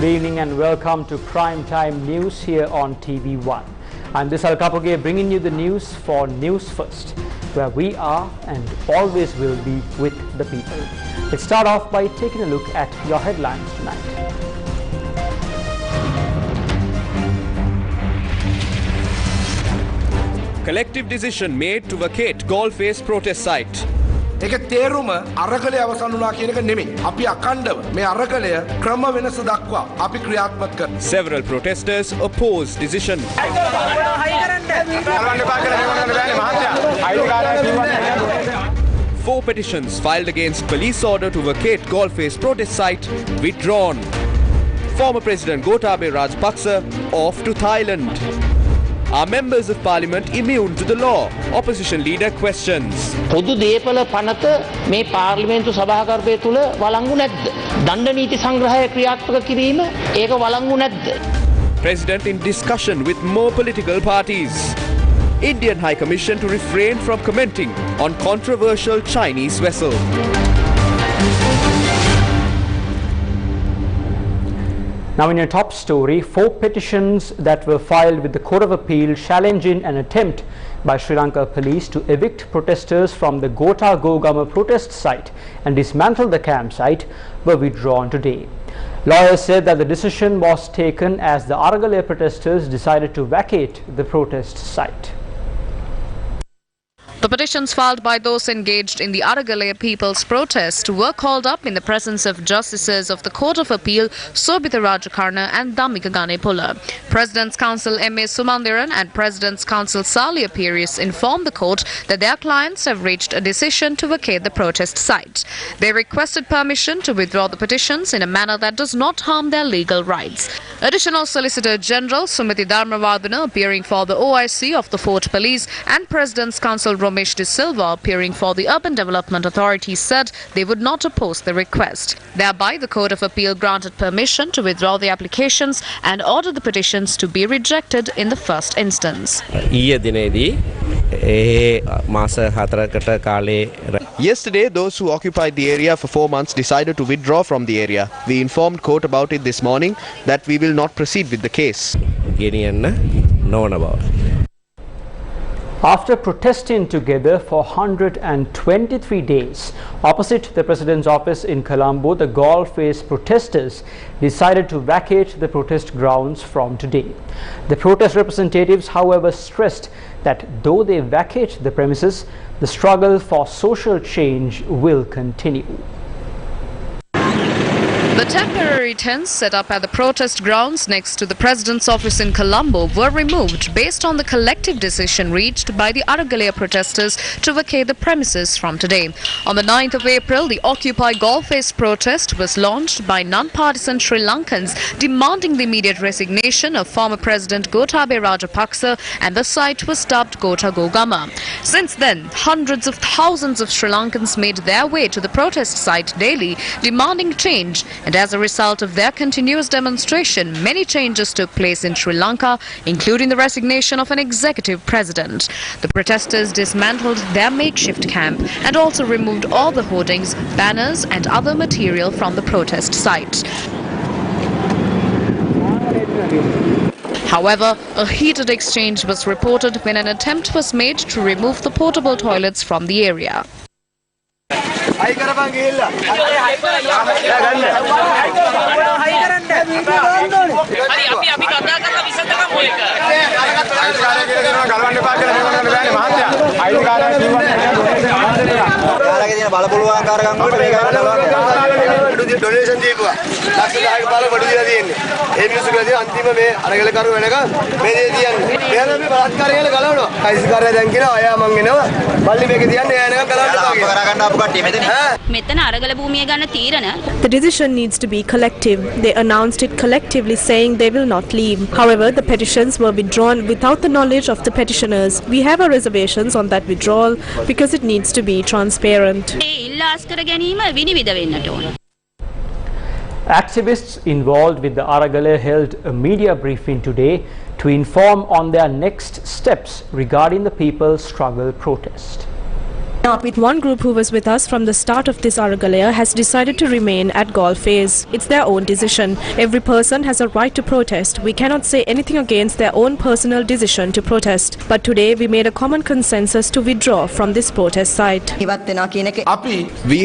Good evening and welcome to Prime Time News here on TV1. I'm Disal Kapoge bringing you the news for News First, where we are and always will be with the people. Let's start off by taking a look at your headlines tonight. Collective decision made to vacate Golface protest site. ඒක තේරුම අරගලය අවසන් වුණා කියන එක නෙමෙයි. අපි අකණ්ඩව මේ අරගලය ක්‍රම වෙනස දක්වා අපි ක්‍රියාත්මක කරනවා. Several protesters oppose decision. 4 petitions filed against police order to vacate Golface protest site withdrawn. Former President Rajapaksa off to Thailand. Are members of parliament immune to the law? Opposition leader questions. පොදු දේපල පනත මේ පාර්ලිමේන්තු සභාකරපය තුල වළංගු නැද්ද? දණ්ඩ නීති සංග්‍රහය ක්‍රියාත්මක කිරීම ඒක වළංගු නැද්ද? President in discussion with more political parties. Indian High Commission to refrain from commenting on controversial Chinese vessel. Now in your top story, 4 petitions that were filed with the Court of Appeal challenging an attempt by Sri Lanka Police to evict protesters from the Gotagama protest site and dismantle the campsite were withdrawn today. Lawyers said that the decision was taken as the Aragale protesters decided to vacate the protest site. The petitions filed by those engaged in the Aragale people's protest were called up in the presence of justices of the Court of Appeal, Sobhita Rajakarna and Dhammika Ganepula. President's Counsel M.A. Sumandiran and President's Counsel Salia Peiris informed the court that their clients have reached a decision to vacate the protest site. They requested permission to withdraw the petitions in a manner that does not harm their legal rights. Additional Solicitor General Sumiti Dharmavardhana, appearing for the OIC of the Fort Police, and President's Counsel Ramesh De Silva, appearing for the Urban Development Authority, said they would not oppose the request. Thereby, the Court of Appeal granted permission to withdraw the applications and ordered the petitions to be rejected in the first instance. Yesterday, those who occupied the area for 4 months decided to withdraw from the area. We informed court about it this morning that we will not proceed with the case. After protesting together for 123 days opposite the President's office in Colombo, the Golface protesters decided to vacate the protest grounds from today. The protest representatives, however, stressed that though they vacate the premises, the struggle for social change will continue. The temporary tents set up at the protest grounds next to the President's office in Colombo were removed based on the collective decision reached by the Aragale protesters to vacate the premises from today. On the 9th of April, the Occupy Golface protest was launched by non-partisan Sri Lankans demanding the immediate resignation of former President Rajapaksa, and the site was dubbed Gotagama. Since then, hundreds of thousands of Sri Lankans made their way to the protest site daily, demanding change. And as a result of their continuous demonstration, many changes took place in Sri Lanka, including the resignation of an executive president. The protesters dismantled their makeshift camp and also removed all the hoardings, banners and other material from the protest site. However, a heated exchange was reported when an attempt was made to remove the portable toilets from the area. The decision needs to be collective. They announced it collectively, saying they will not leave. However, the petitions were withdrawn without the knowledge of the petitioners. We have our reservations on that withdrawal because it needs to be transparent. Activists involved with the Aragale held a media briefing today to inform on their next steps regarding the People's Struggle protest. One group who was with us from the start of this Aragalaya has decided to remain at Galle phase. It's their own decision. Every person has a right to protest. We cannot say anything against their own personal decision to protest. But today we made a common consensus to withdraw from this protest site. We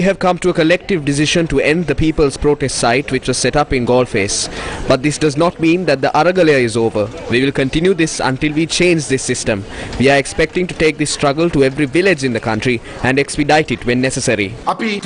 have come to a collective decision to end the people's protest site which was set up in Galle phase. But this does not mean that the Aragalaya is over. We will continue this until we change this system. We are expecting to take this struggle to every village in the country and expedite it when necessary. We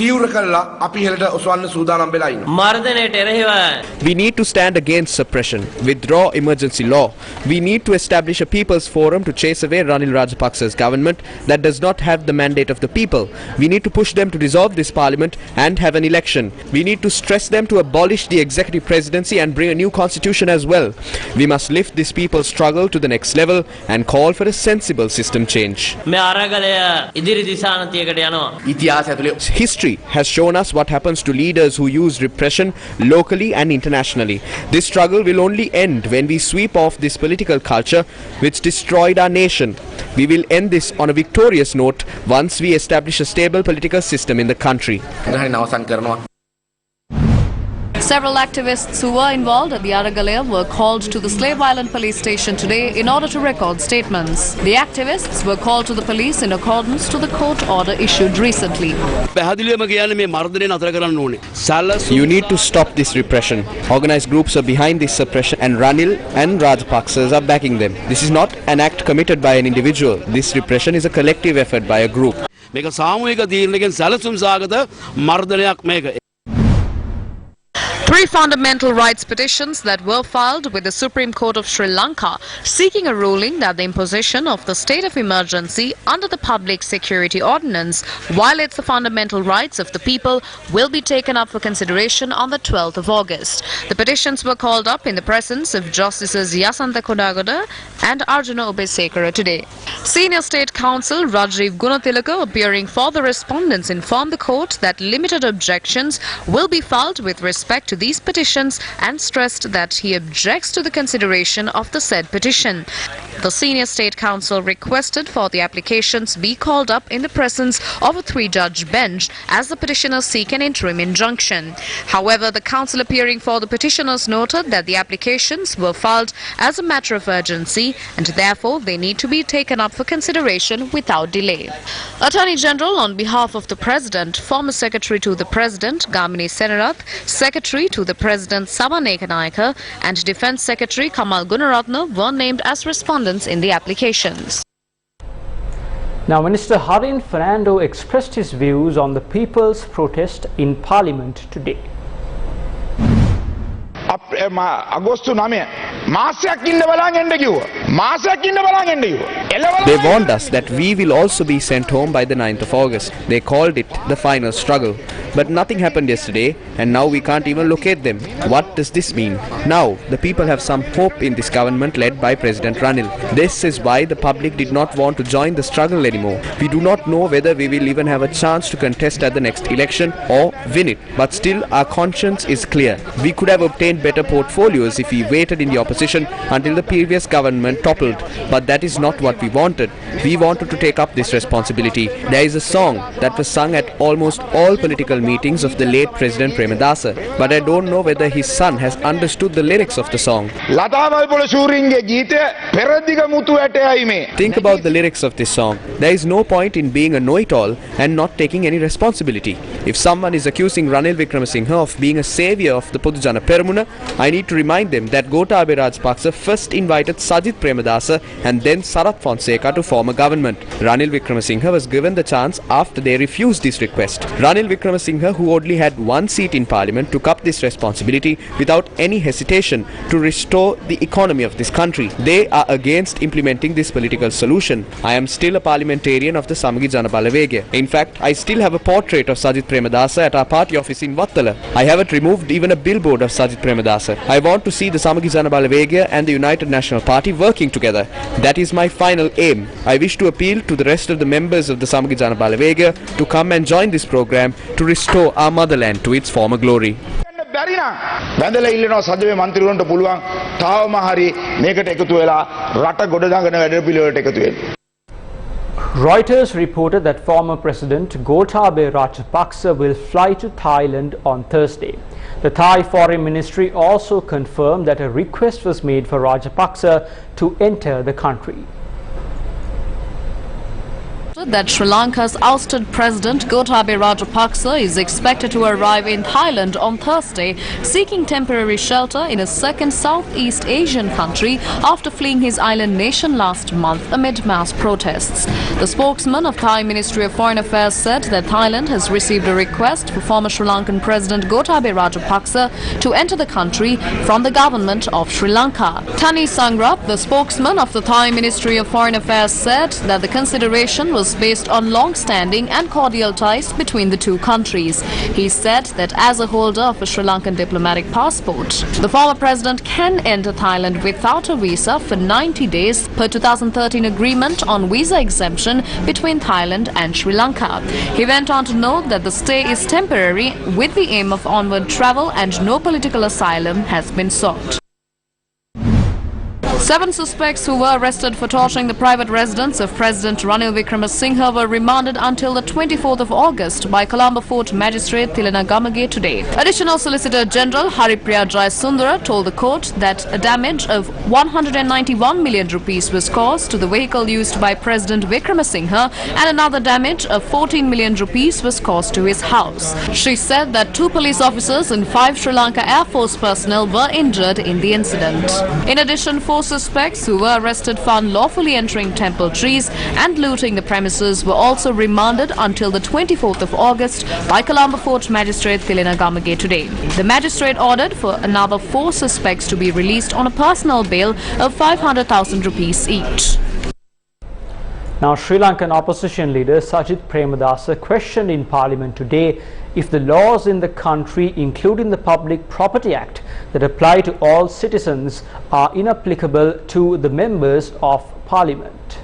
need to stand against suppression, withdraw emergency law. We need to establish a people's forum to chase away Ranil Rajapaksa's government that does not have the mandate of the people. We need to push them to dissolve this parliament and have an election. We need to stress them to abolish the executive presidency and bring a new constitution as well. We must lift this people's struggle to the next level and call for a sensible system change. History has shown us what happens to leaders who use repression locally and internationally. This struggle will only end when we sweep off this political culture which destroyed our nation. We will end this on a victorious note once we establish a stable political system in the country. Several activists who were involved at the Aragalaya were called to the Slave Island police station today in order to record statements. The activists were called to the police in accordance to the court order issued recently. You need to stop this repression. Organized groups are behind this suppression and Ranil and Rajapaksas are backing them. This is not an act committed by an individual. This repression is a collective effort by a group. Three fundamental rights petitions that were filed with the Supreme Court of Sri Lanka seeking a ruling that the imposition of the state of emergency under the Public Security Ordinance violates the fundamental rights of the people will be taken up for consideration on the 12th of August. The petitions were called up in the presence of Justices Yasantha Kodagada and Arjuna Obesekara today. Senior State Counsel Rajiv Gunatilaka, appearing for the respondents, informed the court that limited objections will be filed with respect to these petitions and stressed that he objects to the consideration of the said petition. The Senior State Counsel requested for the applications be called up in the presence of a three-judge bench as the petitioners seek an interim injunction. However, the counsel appearing for the petitioners noted that the applications were filed as a matter of urgency and therefore they need to be taken up for consideration without delay. Attorney General on behalf of the President, former Secretary to the President Gamini Senarath, Secretary to the President Saman Ekanayaka and Defence Secretary Kamal Gunaratne were named as respondents in the applications. Now, Minister Harin Fernando expressed his views on the people's protest in Parliament today. They warned us that we will also be sent home by the 9th of August. They called it the final struggle. But nothing happened yesterday and now we can't even locate them. What does this mean? Now, the people have some hope in this government led by President Ranil. This is why the public did not want to join the struggle anymore. We do not know whether we will even have a chance to contest at the next election or win it. But still, our conscience is clear. We could have obtained better portfolios if we waited in the opposition until the previous government toppled. But that is not what we wanted. We wanted to take up this responsibility. There is a song that was sung at almost all political meetings of the late President Premadasa, but I don't know whether his son has understood the lyrics of the song. Think about the lyrics of this song. There is no point in being a know-it-all and not taking any responsibility. If someone is accusing Ranil Wickramasinghe of being a saviour of the Podujana Peramuna, I need to remind them that Gotabaya Rajapaksa first invited Sajith Premadasa and then Sarath Fonseca to form a government. Ranil Wickramasinghe was given the chance after they refused this request. Ranil Wickramasinghe, who only had one seat in Parliament, took up this responsibility without any hesitation to restore the economy of this country. They are against implementing this political solution. I am still a parliamentarian of the Samagi Jana Balawegaya. In fact, I still have a portrait of Sajith Premadasa at our party office in Wattala. I haven't removed even a billboard of Sajith Premadasa. I want to see the Samagi Jana Balawegaya and the United National Party working together. That is my final aim. I wish to appeal to the rest of the members of the Samagi Jana Balawegaya to come and join this program to restore our motherland to its former glory. වැඳලා ඉල්ලනවා සදවේ മന്ത്രിවරුන්ට පුළුවන් තාවම හරි මේකට එකතු වෙලා රට ගොඩනගන වැඩ පිළිවෙලට එකතු වෙන්න. Reuters reported that former President Gotabaya Rajapaksa will fly to Thailand on Thursday. The Thai Foreign Ministry also confirmed that a request was made for Rajapaksa to enter the country. That Sri Lanka's ousted President Gotabaya Rajapaksa is expected to arrive in Thailand on Thursday, seeking temporary shelter in a second Southeast Asian country after fleeing his island nation last month amid mass protests. The spokesman of Thai Ministry of Foreign Affairs said that Thailand has received a request for former Sri Lankan President Gotabaya Rajapaksa to enter the country from the government of Sri Lanka. Tani Sangrap, the spokesman of the Thai Ministry of Foreign Affairs, said that the consideration was based on long-standing and cordial ties between the two countries. He said that as a holder of a Sri Lankan diplomatic passport, the former president can enter Thailand without a visa for 90 days per 2013 agreement on visa exemption between Thailand and Sri Lanka. He went on to note that the stay is temporary with the aim of onward travel and no political asylum has been sought. 7 suspects who were arrested for torching the private residence of President Ranil Wickremesinghe were remanded until the 24th of August by Colombo Fort Magistrate Gotagama today. Additional Solicitor General Haripriya Jayasundara told the court that a damage of 191 million rupees was caused to the vehicle used by President Wickremesinghe and another damage of 14 million rupees was caused to his house. She said that 2 police officers and 5 Sri Lanka Air Force personnel were injured in the incident. In addition, 4 suspects who were arrested for unlawfully entering temple trees and looting the premises were also remanded until the 24th of August by Colombo Fort Magistrate Gotagama today. The magistrate ordered for another 4 suspects to be released on a personal bail of 500,000 rupees each. Now, Sri Lankan opposition leader Sajith Premadasa questioned in Parliament today if the laws in the country, including the Public Property Act, that apply to all citizens are inapplicable to the members of Parliament.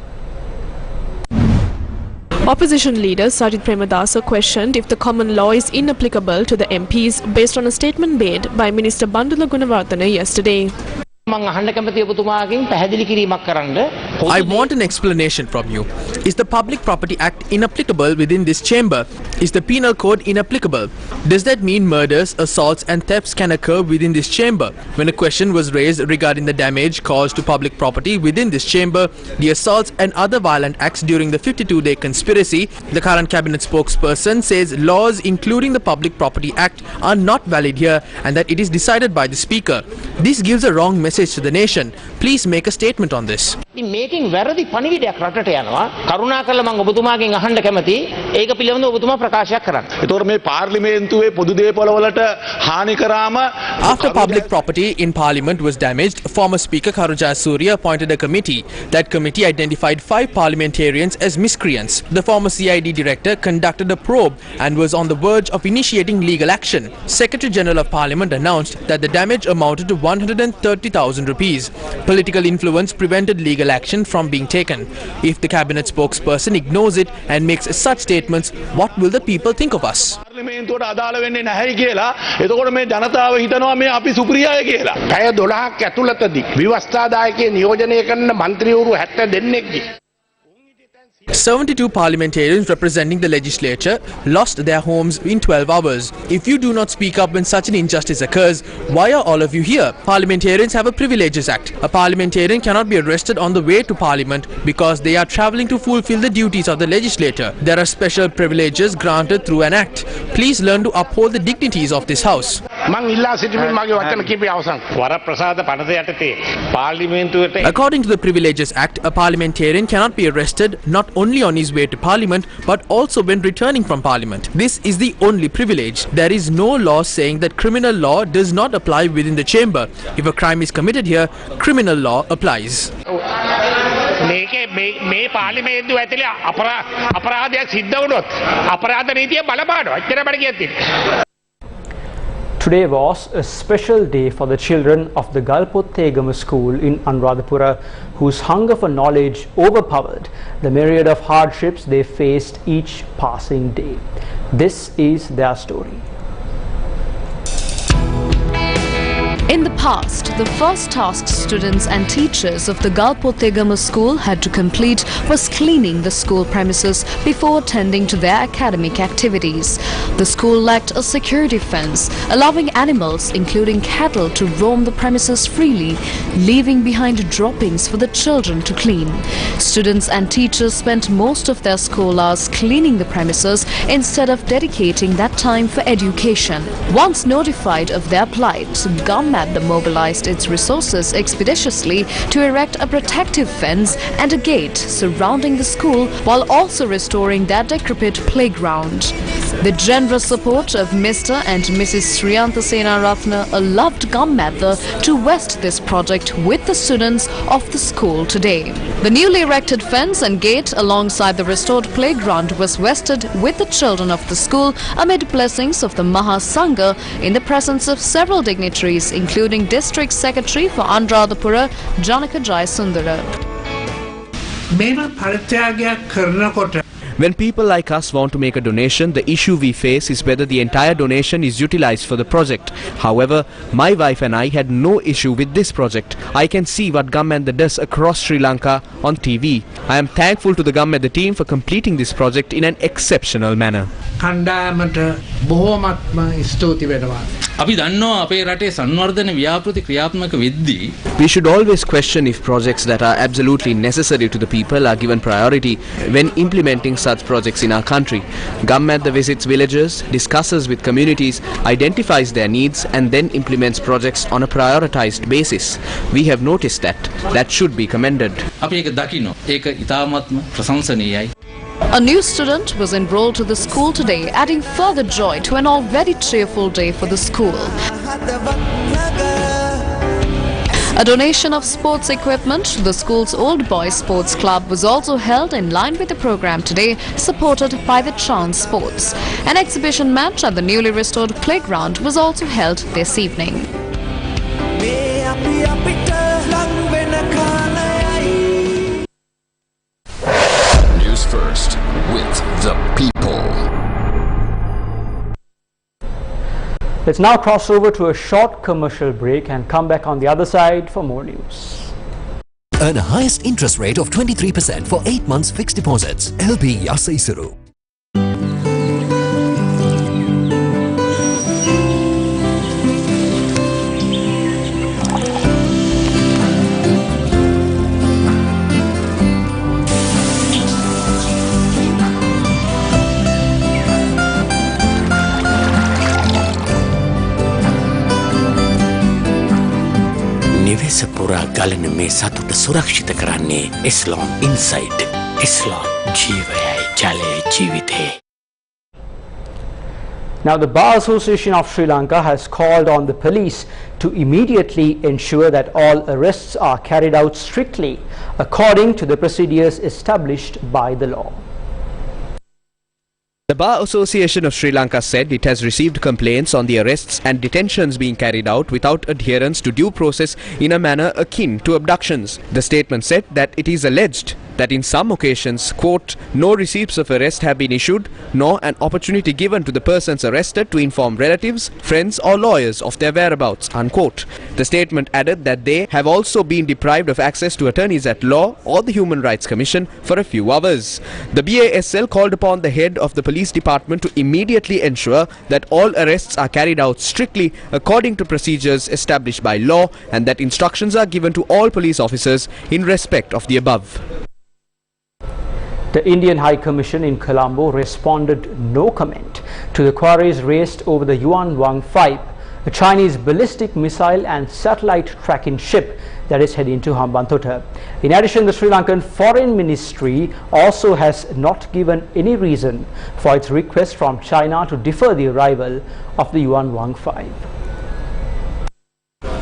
Opposition leader Sajith Premadasa questioned if the common law is inapplicable to the MPs based on a statement made by Minister Bandula Gunawardena yesterday. I want an explanation from you. Is the Public Property Act inapplicable within this chamber? Is the Penal Code inapplicable? Does that mean murders, assaults and thefts can occur within this chamber? When a question was raised regarding the damage caused to public property within this chamber, the assaults and other violent acts during the 52-day conspiracy, the current cabinet spokesperson says laws including the Public Property Act are not valid here and that it is decided by the Speaker. This gives a wrong message to the nation. Please make a statement on this. මේකෙන් වැරදි පණිවිඩයක් රටට යනවා. කරුණාකරලා මම ඔබතුමාගෙන් අහන්න කැමතියි. ඒක පිළිබඳව ඔබතුමා ප්‍රකාශයක් කරන්න. ඒතකොට මේ පාර්ලිමේන්තුවේ පොදු දේපොළවලට හානි කරාම After public property in Parliament was damaged, former Speaker Karu Jayasuriya appointed a committee. That committee identified 5 parliamentarians as miscreants. The former CID director conducted a probe and was on the verge of initiating legal action. Secretary General of Parliament announced that the damage amounted to 130,000 rupees. Political influence prevented legal action from being taken. If the cabinet spokesperson ignores it and makes such statements, what will the people think of us? පාර්ලිමේන්තුවට අදාළ වෙන්නේ නැහැ කියලා. එතකොට මේ ජනතාව හිතනවා මේ අපි සුපිරියයි කියලා. පැය 12ක් ඇතුළතදී විවස්ථාදායකයන් නියෝජනය කරන മന്ത്രിවරු 70 දෙනෙක්ගේ 72 parliamentarians representing the legislature lost their homes in 12 hours. If you do not speak up when such an injustice occurs, why are all of you here? Parliamentarians have a Privileges Act. A parliamentarian cannot be arrested on the way to Parliament because they are travelling to fulfill the duties of the legislature. There are special privileges granted through an act. Please learn to uphold the dignities of this house. According to the Privileges Act, a parliamentarian cannot be arrested not only on his way to Parliament but also when returning from Parliament. This is the only privilege. There is no law saying that criminal law does not apply within the chamber. If a crime is committed here, criminal law applies. මේ පාර්ලිමේන්තුව ඇතුලේ අපරාධයක් සිද්ධ වුණොත් අපරාධ නීතිය බලපානවා. එච්චර බඩ කියතියි. Today was a special day for the children of the Potegma School in Anuradhapura, whose hunger for knowledge overpowered the myriad of hardships they faced each passing day. This is their story. In the past, the first task students and teachers of the Potegma School had to complete was cleaning the school premises before attending to their academic activities. The school lacked a security fence, allowing animals, including cattle, to roam the premises freely, leaving behind droppings for the children to clean. Students and teachers spent most of their school hours cleaning the premises instead of dedicating that time for education. Once notified of their plight, Government mobilized its resources expeditiously to erect a protective fence and a gate surrounding the school while also restoring their decrepit playground. The generous support of Mr. and Mrs. Sriyanthasena Ratna allowed Government to vest this project with the students of the school today. The newly erected fence and gate alongside the restored playground was vested with the children of the school amid blessings of the Mahasangha in the presence of several dignitaries, including District Secretary for Anuradhapura, Janaka Jayasundara. When people like us want to make a donation, the issue we face is whether the entire donation is utilized for the project. However, my wife and I had no issue with this project. I can see what Government does across Sri Lanka on TV. I am thankful to the Government team for completing this project in an exceptional manner. අපි දන්නවා අපේ රටේ සංවර්ධන ව්‍යාපෘති ක්‍රියාත්මක වෙද්දී We should always question if projects that are absolutely necessary to the people are given priority when implementing such projects in our country. Government visits villages, discusses with communities, identifies their needs and then implements projects on a prioritized basis. We have noticed that. That should be commended. අපි ඒක දකින්න. ඒක ඉතාමත්ම ප්‍රශංසනීයයි. A new student was enrolled to the school today, adding further joy to an already cheerful day for the school. A donation of sports equipment to the school's Old Boys Sports Club was also held in line with the program today, supported by the Chance Sports. An exhibition match at the newly restored playground was also held this evening. News First with the people. Let's now cross over to a short commercial break and come back on the other side for more news. Earn a highest interest rate of 23% for 8 months fixed deposits. LB Yasaisuru. නිවෙස පුරා ගලන මේ සතුට සුරක්ෂිත කරන්නේ Eslon Inside. Eslon ජීවයයි ජලයයි ජීවිතේ. Now, the Bar Association of Sri Lanka has called on the police to immediately ensure that all arrests are carried out strictly according to the procedures established by the law. The Bar Association of Sri Lanka said it has received complaints on the arrests and detentions being carried out without adherence to due process in a manner akin to abductions. The statement said that it is alleged that in some occasions, quote, no receipts of arrest have been issued, nor an opportunity given to the persons arrested to inform relatives, friends or lawyers of their whereabouts, unquote. The statement added that they have also been deprived of access to attorneys at law or the Human Rights Commission for a few hours. The BASL called upon the head of the police department to immediately ensure that all arrests are carried out strictly according to procedures established by law and that instructions are given to all police officers in respect of the above. The Indian High Commission in Colombo responded no comment to the queries raised over the Yuanwang 5, a Chinese ballistic missile and satellite tracking ship that is heading to Hambantota. In addition, the Sri Lankan Foreign Ministry also has not given any reason for its request from China to defer the arrival of the Yuanwang 5.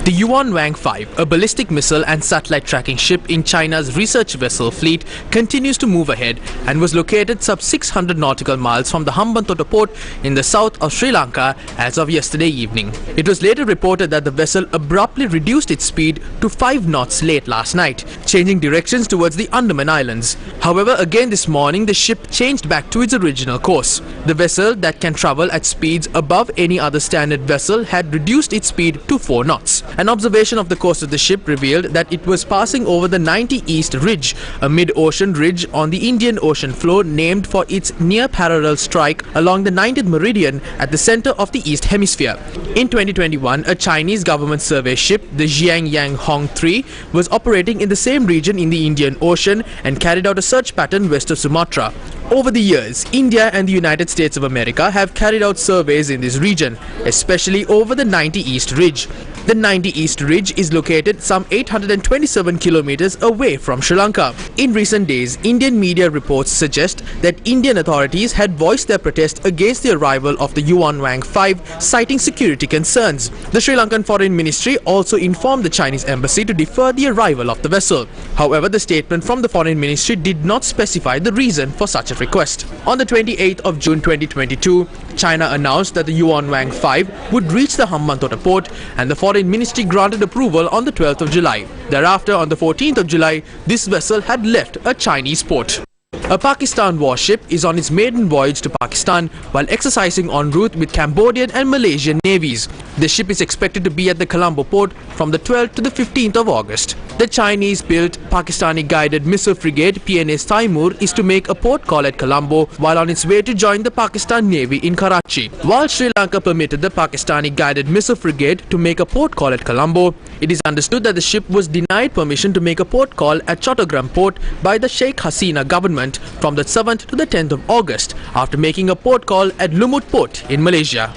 The Yuanwang 5, a ballistic missile and satellite tracking ship in China's research vessel fleet, continues to move ahead and was located sub 600 nautical miles from the Hambantota port in the south of Sri Lanka as of yesterday evening. It was later reported that the vessel abruptly reduced its speed to 5 knots late last night, changing directions towards the Andaman Islands. However, again this morning the ship changed back to its original course. The vessel that can travel at speeds above any other standard vessel had reduced its speed to 4 knots. An observation of the course of the ship revealed that it was passing over the 90 East Ridge, a mid-ocean ridge on the Indian Ocean floor named for its near-parallel strike along the 90th meridian at the center of the East Hemisphere. In 2021, a Chinese government survey ship, the Jiangyang Hong 3, was operating in the same region in the Indian Ocean and carried out a search pattern west of Sumatra. Over the years, India and the United States of America have carried out surveys in this region, especially over the 90 East Ridge. The 90 East Ridge is located some 827 kilometers away from Sri Lanka. In recent days, Indian media reports suggest that Indian authorities had voiced their protest against the arrival of the Yuanwang 5, citing security concerns. The Sri Lankan Foreign Ministry also informed the Chinese embassy to defer the arrival of the vessel. However, the statement from the Foreign Ministry did not specify the reason for such a request. On the 28th of June 2022, China announced that the Yuanwang 5 would reach the Hambantota port, and the Foreign Ministry granted approval on the 12th of July. Thereafter, on the 14th of July, this vessel had left a Chinese port. A Pakistan warship is on its maiden voyage to Pakistan while exercising en route with Cambodian and Malaysian navies. The ship is expected to be at the Colombo port from the 12th to the 15th of August. The Chinese-built Pakistani-guided missile frigate PNS Taimur is to make a port call at Colombo while on its way to join the Pakistan Navy in Karachi. While Sri Lanka permitted the Pakistani-guided missile frigate to make a port call at Colombo, it is understood that the ship was denied permission to make a port call at Gotagama port by the Sheikh Hasina government from the 7th to the 10th of August after making a port call at Lumut port in Malaysia.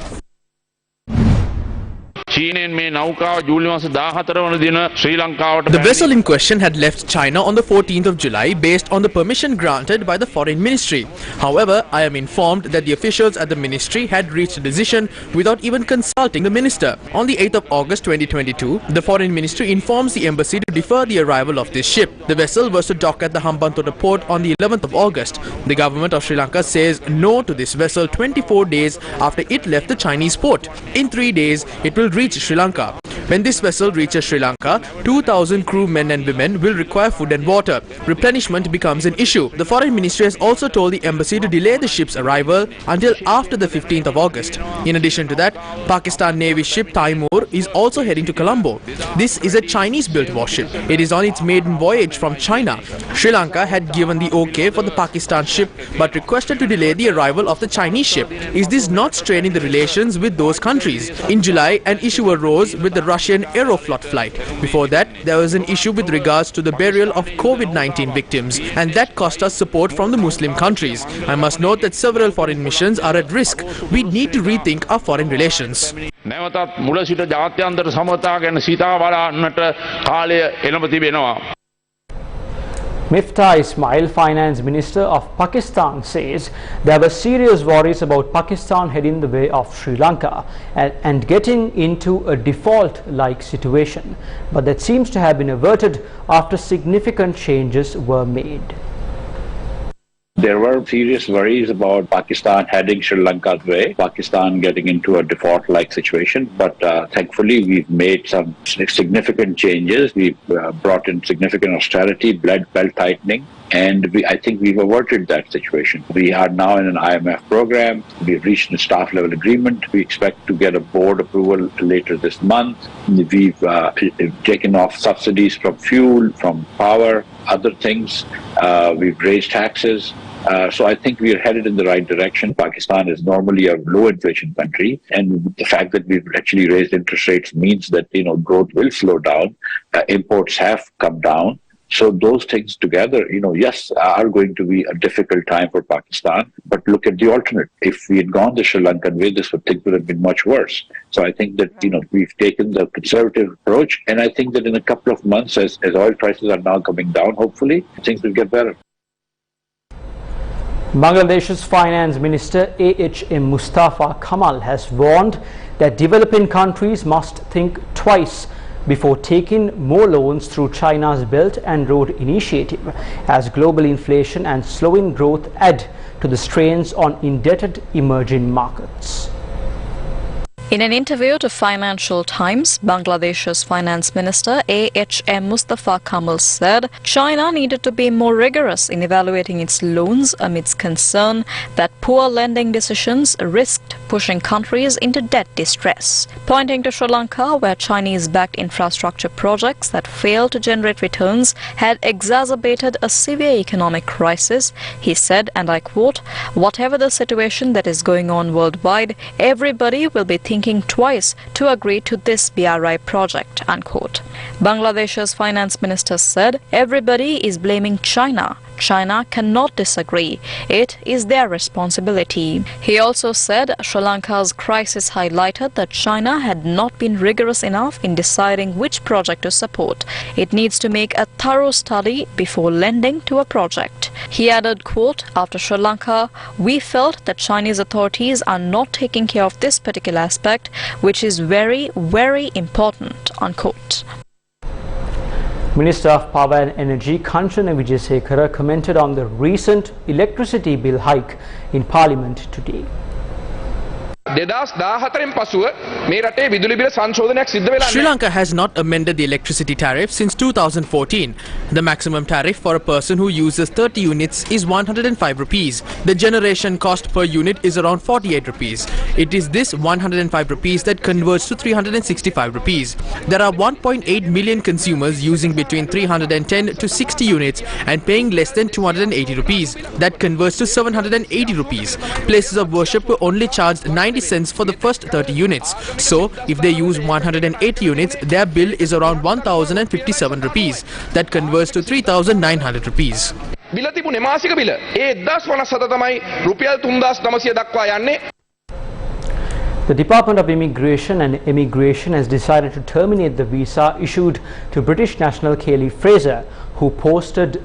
The vessel in question had left China on the 14th of July based on the permission granted by the Foreign Ministry. However, I am informed that the officials at the ministry had reached a decision without even consulting the minister. On the 8th of August 2022, the Foreign Ministry informs the embassy to defer the arrival of this ship. The vessel was to dock at the Hambantota port on the 11th of August. The government of Sri Lanka says no to this vessel 24 days after it left the Chinese port. In 3 days, it will reach Sri Lanka. When this vessel reaches Sri Lanka, 2,000 crew men and women will require food and water. Replenishment becomes an issue. The Foreign Ministry has also told the embassy to delay the ship's arrival until after the 15th of August. In addition to that, Pakistan Navy ship Taimur is also heading to Colombo. This is a Chinese-built warship. It is on its maiden voyage from China. Sri Lanka had given the OK for the Pakistan ship but requested to delay the arrival of the Chinese ship. Is this not straining the relations with those countries? In July, an issue arose with the Russian Aeroflot flight. Before that, there was an issue with regards to the burial of COVID-19 victims, and that cost us support from the Muslim countries. I must note that several foreign missions are at risk. We need to rethink our foreign relations. Miftah Ismail, Finance Minister of Pakistan, says there were serious worries about Pakistan heading the way of Sri Lanka and getting into a default-like situation. But that seems to have been averted after significant changes were made. There were serious worries about Pakistan heading Sri Lanka's way, Pakistan getting into a default-like situation, but thankfully we've made some significant changes. We've brought in significant austerity, belt tightening, and I think we've averted that situation. We are now in an IMF program. We've reached a staff-level agreement. We expect to get a board approval later this month. We've taken off subsidies from fuel, from power, other things. We've raised taxes. So I think we are headed in the right direction. Pakistan is normally a low inflation country, and the fact that we've actually raised interest rates means that growth will slow down. Imports have come down. So those things together, yes, are going to be a difficult time for Pakistan. But look at the alternate. If we had gone the Sri Lankan way, this would have been much worse. So I think that, we've taken the conservative approach. And I think that in a couple of months, as oil prices are now coming down, hopefully, things will get better. Bangladesh's Finance Minister A.H.M. Mustafa Kamal has warned that developing countries must think twice before taking more loans through China's Belt and Road Initiative, as global inflation and slowing growth add to the strains on indebted emerging markets. In an interview to Financial Times, Bangladesh's Finance Minister A.H.M. Mustafa Kamal said China needed to be more rigorous in evaluating its loans amidst concern that poor lending decisions risked pushing countries into debt distress. Pointing to Sri Lanka, where Chinese-backed infrastructure projects that failed to generate returns had exacerbated a severe economic crisis, he said, and I quote, "Whatever the situation that is going on worldwide, everybody will be thinking twice to agree to this BRI project," unquote. Bangladesh's finance minister said everybody is blaming China. China cannot disagree. It is their responsibility. He also said Sri Lanka's crisis highlighted that China had not been rigorous enough in deciding which project to support. It needs to make a thorough study before lending to a project. He added, quote, "After Sri Lanka, we felt that Chinese authorities are not taking care of this particular aspect, which is very, very important," unquote. Minister of Power and Energy Kanchana Wijesekara commented on the recent electricity bill hike in Parliament today. Sri Lanka has not amended the electricity tariff since 2014. The maximum tariff for a person who uses 30 units is 105 rupees. The generation cost per unit is around 48 rupees. It is this 105 rupees that converts to 365 rupees. There are 1.8 million consumers using between 310 to 60 units and paying less than 280 rupees. That converts to 780 rupees. Places of worship were only charged 90 cents for the first 30 units. So, if they use 180 units, their bill is around 1,057 rupees. That converts to 3,900 rupees. The Department of Immigration and Immigration has decided to terminate the visa issued to British national Kelly Fraser, who posted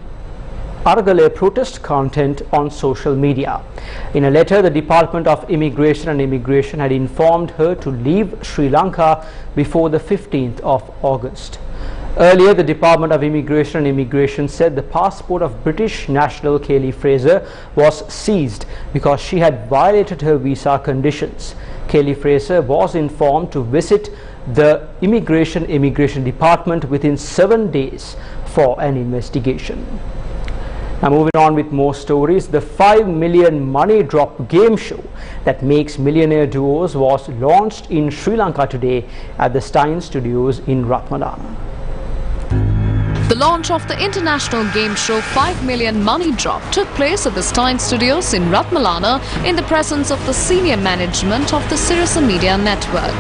Aragale protest content on social media. In a letter, the Department of Immigration and Immigration had informed her to leave Sri Lanka before the 15th of August. Earlier, the Department of Immigration and Immigration said the passport of British national Kelly Fraser was seized because she had violated her visa conditions. Kelly Fraser was informed to visit the Immigration Department within 7 days for an investigation. Now moving on with more stories, the 5 million money drop game show that makes millionaire duos was launched in Sri Lanka today at the Stein Studios in Ratmadana. The launch of the international game show 5 Million Money Drop took place at the Stein Studios in Ratmalana in the presence of the senior management of the Sirasa Media Network.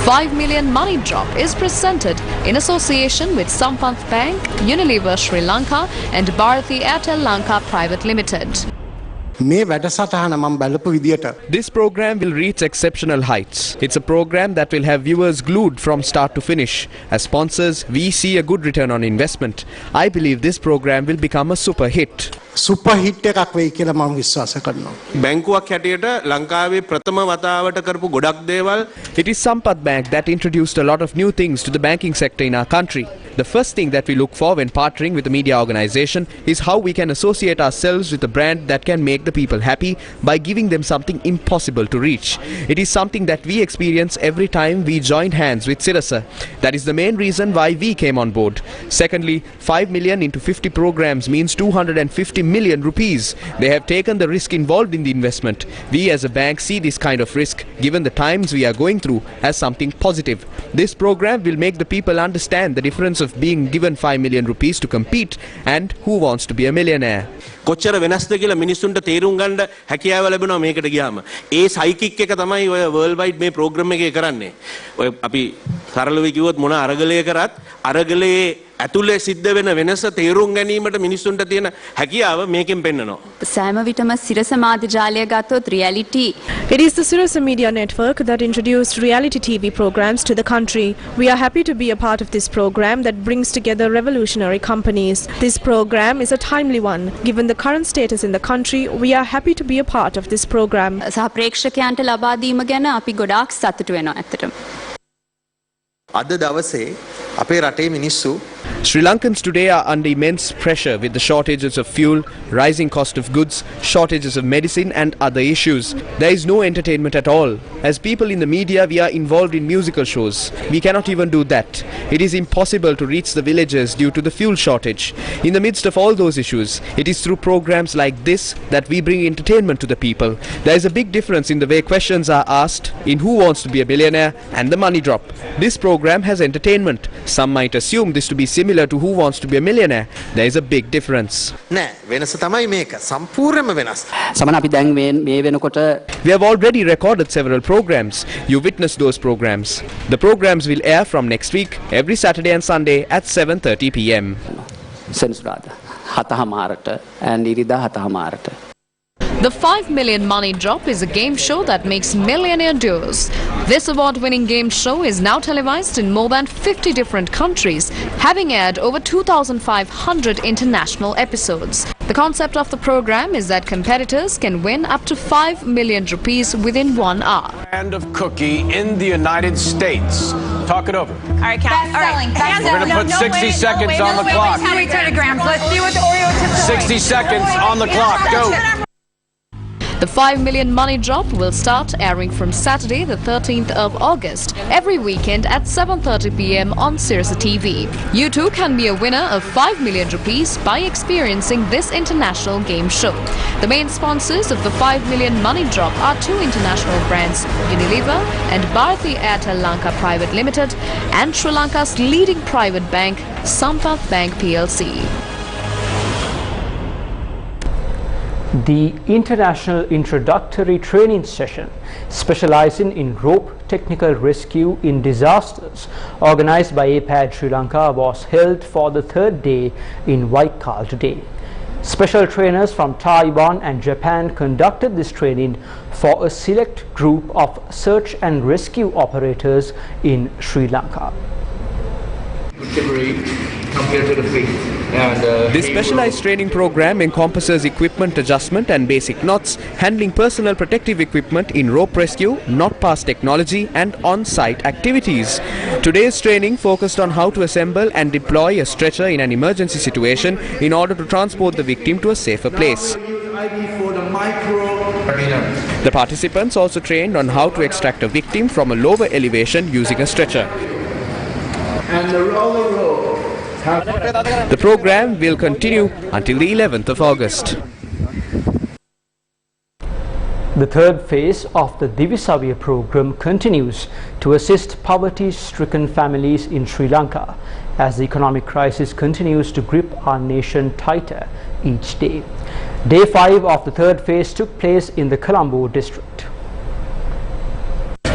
5 Million Money Drop is presented in association with Sampath Bank, Unilever Sri Lanka and Bharati Airtel Lanka Private Limited. This program will reach exceptional heights. It's a program that will have viewers glued from start to finish. As sponsors, we see a good return on investment. I believe this program will become a super hit. Super hit එකක් වෙයි කියලා මම විශ්වාස කරනවා. බැංකුවක් හැටියට ලංකාවේ ප්‍රථම වතාවට කරපු ගොඩක් දේවල්. It is Sampath Bank that introduced a lot of new things to the banking sector in our country. The first thing that we look for when partnering with a media organization is how we can associate ourselves with a brand that can make the people happy by giving them something impossible to reach. It is something that we experience every time we join hands with Sirasa. That is the main reason why we came on board. Secondly, 5 million into 50 programs means 250 million rupees. They have taken the risk involved in the investment. We as a bank see this kind of risk, given the times we are going through, as something positive. This program will make the people understand the difference of being given 5 million rupees to compete and who wants to be a millionaire. කොච්චර වෙනස්ද කියලා මිනිස්සුන්ට තේරුම් ගන්න හැකියාව ලැබෙනවා මේකට ගියාම. ඒ සයිකික් එක තමයි ඔය වර්ල්ඩ් වයිඩ් මේ ප්‍රෝග්‍රෑම් එකේ කරන්නේ. ඔය අපි සරලව කිව්වොත් මොන අරගලය කරත් අරගලයේ ඇතුලේ සිද්ධ වෙන වෙනස තේරුම් ගැනීමට මිනිස්සුන්ට තියෙන හැකියාව මේකෙන් පෙන්නනවා. සෑම විටම සිරස මාධ්‍ය ජාලය ගත්තොත් reality. It is the Sirasa Media Network that introduced reality TV programs to the country. We are happy to be a part of this program that brings together revolutionary companies. This program is a timely one. Given the current status in the country, we are happy to be a part of this program. සහ ප්‍රේක්ෂකයන්ට ලබා දීම ගැන අපි ගොඩාක් සතුටු වෙනවා ඇත්තටම. අද දවසේ අපේ රටේ මිනිස්සු Sri Lankans today are under immense pressure with the shortages of fuel, rising cost of goods, shortages of medicine and other issues. There is no entertainment at all. As people in the media, we are involved in musical shows. We cannot even do that. It is impossible to reach the villagers due to the fuel shortage. In the midst of all those issues, it is through programs like this that we bring entertainment to the people. There is a big difference in the way questions are asked in Who Wants to be a Billionaire and the Money Drop. This program has entertainment. Some might assume this to be similar to Who Wants to be a Millionaire. There is a big difference. We have already recorded several programs. You witnessed those programs. The programs will air from next week, every Saturday and Sunday at 7:30 p.m. The 5 million money drop is a game show that makes millionaire duos. This award-winning game show is now televised in more than 50 different countries, having aired over 2,500 international episodes. The concept of the program is that competitors can win up to 5 million rupees within 1 hour. Brand of cookie in the United States. Talk it over. All right, Cal. All right. We're going to put 60 seconds on the clock. How many grams? Let's see what the Oreo chips are. 60 seconds on the clock. Go. The 5 million money drop will start airing from Saturday the 13th of August every weekend at 7:30 p.m. on Sirsa TV. You too can be a winner of 5 million rupees by experiencing this international game show. The main sponsors of the 5 million money drop are two international brands, Unilever and Bharti Airtel Lanka Private Limited, and Sri Lanka's leading private bank, Sampath Bank PLC. The International Introductory Training Session, specializing in rope technical rescue in disasters, organized by APAD Sri Lanka, was held for the third day in Waikal today. Special trainers from Taiwan and Japan conducted this training for a select group of search and rescue operators in Sri Lanka. Compared to the fleet. This specialized training program encompasses equipment adjustment and basic knots, handling personal protective equipment in rope rescue, knot pass technology and on-site activities. Today's training focused on how to assemble and deploy a stretcher in an emergency situation in order to transport the victim to a safer place. The participants also trained on how to extract a victim from a lower elevation using a stretcher. And the roller rope. The program will continue until the 11th of August. The third phase of the Divisavya program continues to assist poverty-stricken families in Sri Lanka as the economic crisis continues to grip our nation tighter each day. Day 5 of the third phase took place in the Colombo district.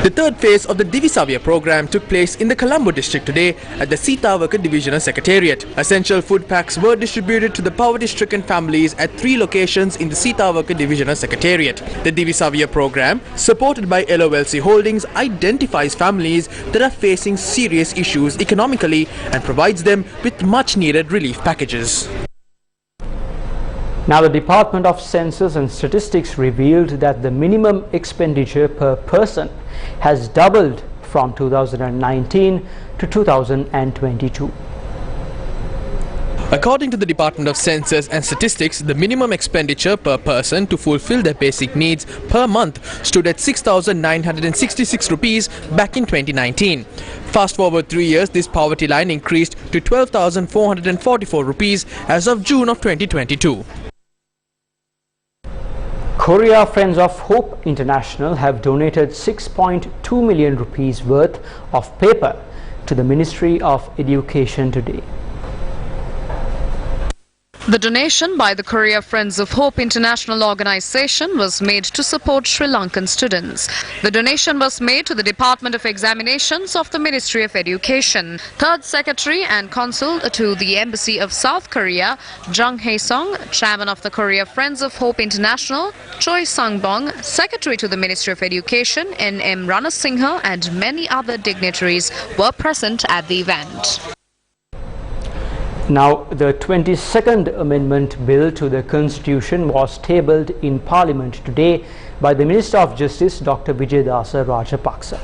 The third phase of the Divisavya program took place in the Colombo district today at the Sitawaka Divisional Secretariat. Essential food packs were distributed to the poverty-stricken families at 3 locations in the Sitawaka Divisional Secretariat. The Divisavya program, supported by LOLC Holdings, identifies families that are facing serious issues economically and provides them with much-needed relief packages. Now, the Department of Census and Statistics revealed that the minimum expenditure per person has doubled from 2019 to 2022. According to the Department of Census and Statistics, the minimum expenditure per person to fulfill their basic needs per month stood at 6,966 rupees back in 2019. Fast forward 3 years, this poverty line increased to 12,444 rupees as of June of 2022. Korea Friends of Hope International have donated 6.2 million rupees worth of paper to the Ministry of Education today. The donation by the Korea Friends of Hope International Organization was made to support Sri Lankan students. The donation was made to the Department of Examinations of the Ministry of Education. Third Secretary and Consul to the Embassy of South Korea, Jung Hae-song, Chairman of the Korea Friends of Hope International, Choi Sang-bong, Secretary to the Ministry of Education, N.M. Ranasinghe, and many other dignitaries were present at the event. Now, the 22nd Amendment Bill to the Constitution was tabled in Parliament today by the Minister of Justice, Dr. Vijayadasa Rajapaksa.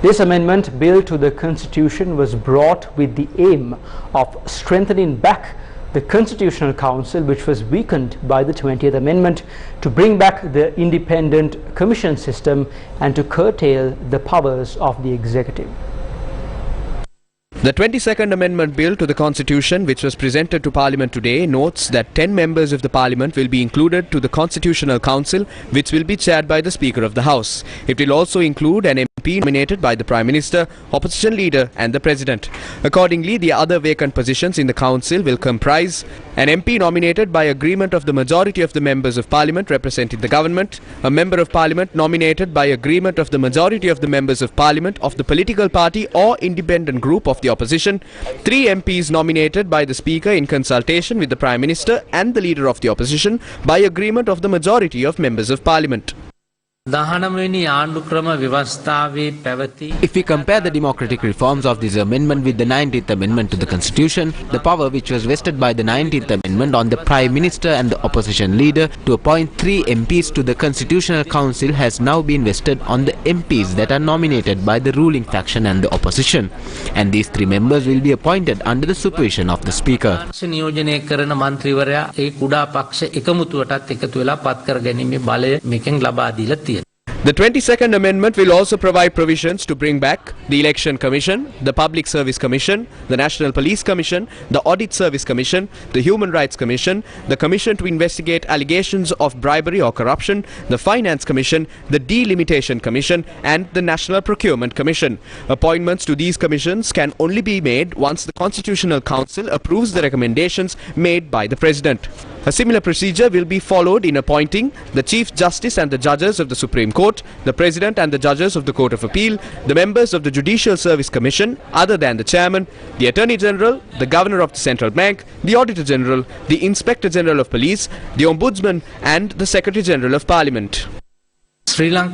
This amendment bill to the Constitution was brought with the aim of strengthening back the Constitutional Council, which was weakened by the 20th Amendment, to bring back the independent commission system and to curtail the powers of the executive. The 22nd Amendment Bill to the Constitution, which was presented to Parliament today, notes that 10 members of the Parliament will be included to the Constitutional Council, which will be chaired by the Speaker of the House. It will also include an MP nominated by the Prime Minister, Opposition Leader and the President. Accordingly, the other vacant positions in the Council will comprise an MP nominated by agreement of the majority of the members of Parliament representing the government, a Member of Parliament nominated by agreement of the majority of the members of Parliament of the political party or independent group of the opposition, 3 MPs nominated by the Speaker in consultation with the Prime Minister and the Leader of the Opposition by agreement of the majority of members of Parliament. If we compare the democratic reforms of this amendment with the 19th Amendment to the Constitution, the power which was vested by the 19th Amendment on the Prime Minister and the Opposition Leader to appoint 3 MPs to the Constitutional Council has now been vested on the MPs that are nominated by the ruling faction and the opposition. And these 3 members will be appointed under the supervision of the Speaker. The 22nd Amendment will also provide provisions to bring back the Election Commission, the Public Service Commission, the National Police Commission, the Audit Service Commission, the Human Rights Commission, the Commission to investigate allegations of bribery or corruption, the Finance Commission, the Delimitation Commission and the National Procurement Commission. Appointments to these commissions can only be made once the Constitutional Council approves the recommendations made by the President. A similar procedure will be followed in appointing the Chief Justice and the judges of the Supreme Court, the President and the judges of the Court of Appeal, the members of the Judicial Service Commission other than the Chairman, the Attorney General, the Governor of the Central Bank, the Auditor General, the Inspector General of Police, the Ombudsman and the Secretary General of Parliament. Earlier,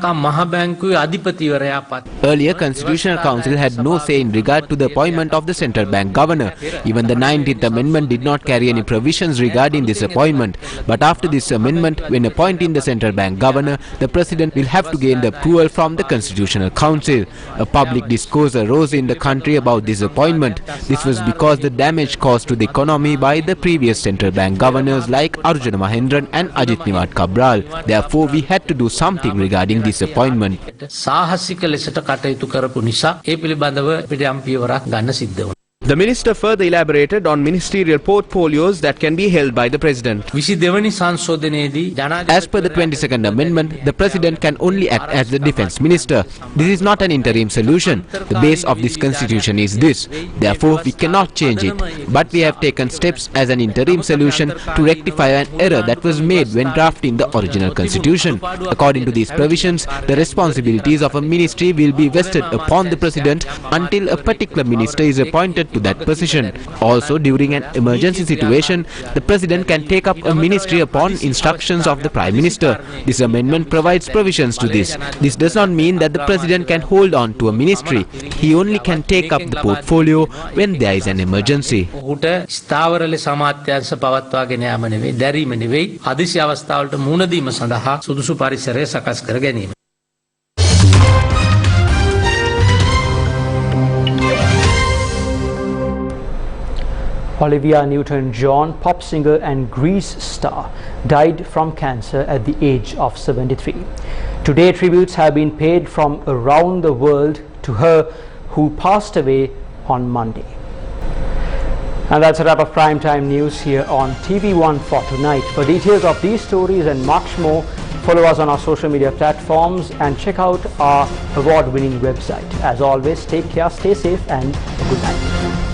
Constitutional Council had no say in regard to the appointment of the Central Bank Governor. Even the 19th Amendment did not carry any provisions regarding this appointment. But after this amendment, when appointing the Central Bank Governor, the President will have to gain the approval from the Constitutional Council. A public discourse arose in the country about this appointment. This was because the damage caused to the economy by the previous Central Bank Governors like Arjuna Mahendran and Ajit Niwat Cabral. Therefore, we had to do something regarding this appointment. The minister further elaborated on ministerial portfolios that can be held by the President. As per the 22nd Amendment, the President can only act as the Defence Minister. This is not an interim solution. The base of this constitution is this. Therefore, we cannot change it. But we have taken steps as an interim solution to rectify an error that was made when drafting the original constitution. According to these provisions, the responsibilities of a ministry will be vested upon the President until a particular minister is appointed to that position. Also, during an emergency situation, the President can take up a ministry upon instructions of the Prime Minister. This amendment provides provisions to this. This does not mean that the President can hold on to a ministry. He only can take up the portfolio when there is an emergency. Olivia Newton-John, pop singer and Grease star, died from cancer at the age of 73. Today, tributes have been paid from around the world to her, who passed away on Monday. And that's a wrap of Primetime News here on TV1 for tonight. For details of these stories and much more, follow us on our social media platforms and check out our award-winning website. As always, take care, stay safe and good night.